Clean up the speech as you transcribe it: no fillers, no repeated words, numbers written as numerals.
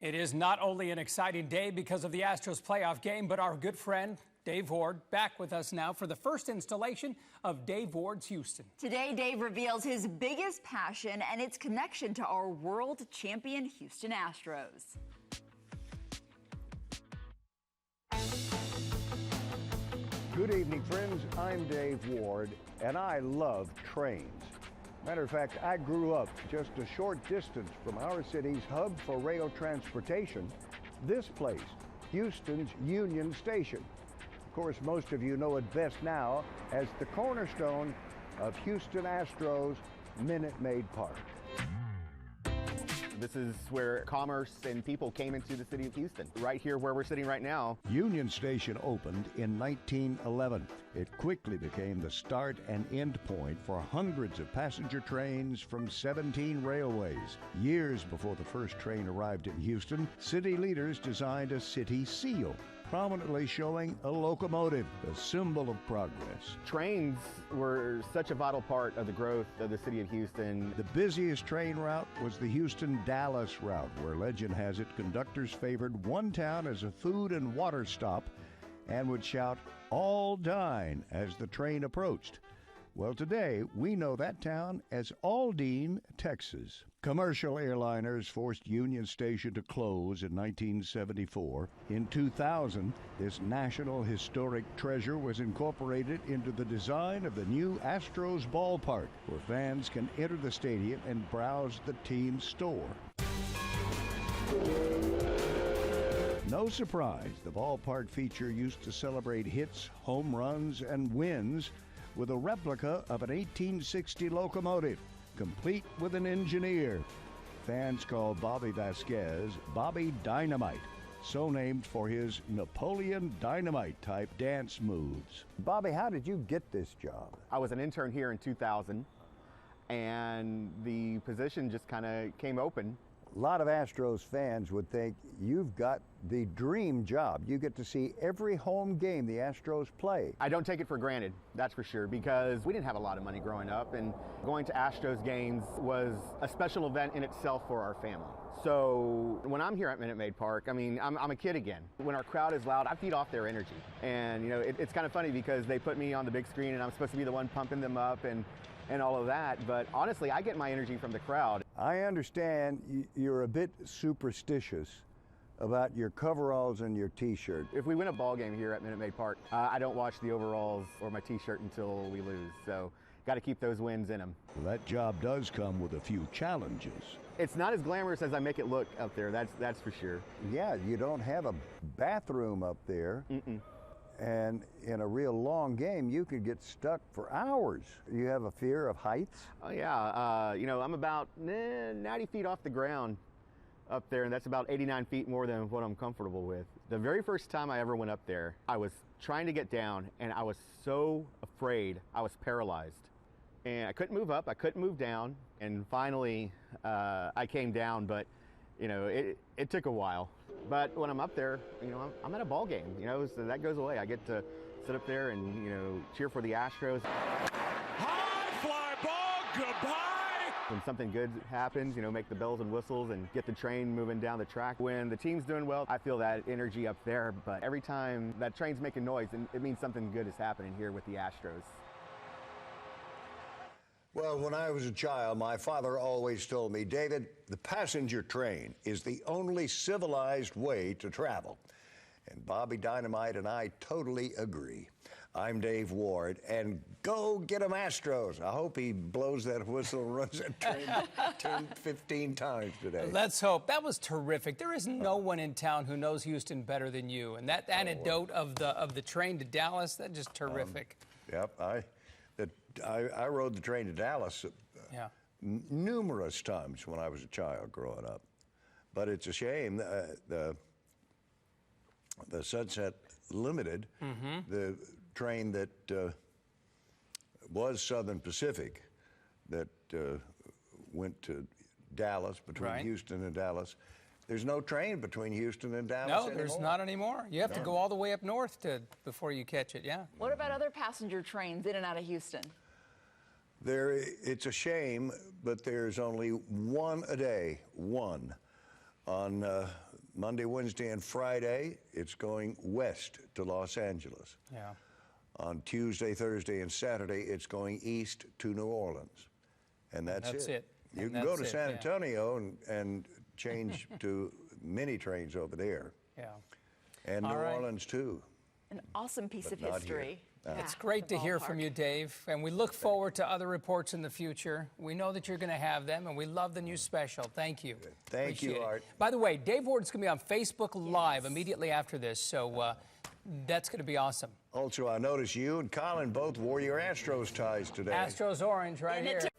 It is not only an exciting day because of the Astros playoff game, but our good friend Dave Ward back with us now for the first installation of Dave Ward's Houston. Today, Dave reveals his biggest passion and its connection to our world champion Houston Astros. Good evening, friends. I'm Dave Ward, and I love trains. Matter of fact, I grew up just a short distance from our city's hub for rail transportation, this place, Houston's Union Station. Of course, most of you know it best now as the cornerstone of Houston Astros Minute Maid Park. This is where commerce and people came into the city of Houston, right here where we're sitting right now. Union Station opened in 1911. It quickly became the start and end point for hundreds of passenger trains from 17 railways. Years before the first train arrived in Houston, city leaders designed a city seal, prominently showing a locomotive, a symbol of progress. Trains were such a vital part of the growth of the city of Houston. The busiest train route was the Houston-Dallas route, where legend has it conductors favored one town as a food and water stop and would shout, "All dine," as the train approached. Well, today, we know that town as Aldine, Texas. Commercial airliners forced Union Station to close in 1974. In 2000, this national historic treasure was incorporated into the design of the new Astros ballpark, where fans can enter the stadium and browse the team's store. No surprise, the ballpark feature used to celebrate hits, home runs, and wins with a replica of an 1860 locomotive, complete with an engineer. Fans call Bobby Vasquez Bobby Dynamite, so named for his Napoleon Dynamite type dance moves. Bobby, how did you get this job? I was an intern here in 2000, and the position just kind of came open. A lot of Astros fans would think you've got the dream job. You get to see every home game the Astros play. I don't take it for granted, that's for sure, because we didn't have a lot of money growing up, and going to Astros games was a special event in itself for our family. So when I'm here at Minute Maid Park, I mean, I'm a kid again. When our crowd is loud, I feed off their energy. And, you know, it's kind of funny because they put me on the big screen and I'm supposed to be the one pumping them up and all of that, but honestly, I get my energy from the crowd. I understand you're a bit superstitious about your coveralls and your t-shirt. If we win a ball game here at Minute Maid Park, I don't wash the overalls or my t-shirt until we lose, so got to keep those wins in them. Well, that job does come with a few challenges. It's not as glamorous as I make it look up there, that's for sure. Yeah, you don't have a bathroom up there. And in a real long game, you could get stuck for hours. You have a fear of heights? Oh yeah, you know, I'm about 90 feet off the ground up there, and that's about 89 feet more than what I'm comfortable with. The very first time I ever went up there, I was trying to get down, and I was so afraid, I was paralyzed. And I couldn't move up, I couldn't move down, and finally I came down, but you know, it took a while. But when I'm up there, you know, I'm at a ball game, you know, so that goes away. I get to sit up there and, you know, cheer for the Astros. High fly ball, goodbye! When something good happens, you know, make the bells and whistles and get the train moving down the track. When the team's doing well, I feel that energy up there. But every time that train's making noise, it means something good is happening here with the Astros. Well, when I was a child, my father always told me, David, the passenger train is the only civilized way to travel. And Bobby Dynamite and I totally agree. I'm Dave Ward, and go get 'em Astros. I hope he blows that whistle and runs that train 10, 15 times today. Let's hope. That was terrific. There is no one in town who knows Houston better than you. And that anecdote of the train to Dallas, that's just terrific. Yep, I rode the train to Dallas numerous times when I was a child growing up. But it's a shame the Sunset Limited, the train that was Southern Pacific, that went to Dallas, between Houston and Dallas. There's no train between Houston and Dallas anymore. No, there's not anymore. You have to go all the way up north before you catch it, yeah. What about other passenger trains in and out of Houston? It's a shame, but there's only one a day, one, on Monday, Wednesday, and Friday, it's going west to Los Angeles. Yeah. On Tuesday, Thursday, and Saturday, it's going east to New Orleans. And that's it. You And can go to that's it, San yeah. Antonio and change to mini trains over there. Yeah. And New All right. Orleans, too. An awesome piece But of not history. here. It's great to hear from you, Dave, and we look forward to other reports in the future. We know that you're going to have them, and we love the new special. Thank you. Thank you, Appreciate it. Art. By the way, Dave Ward's going to be on Facebook Live immediately after this, so that's going to be awesome. Also, I noticed you and Colin both wore your Astros ties today. Astros orange right And here. it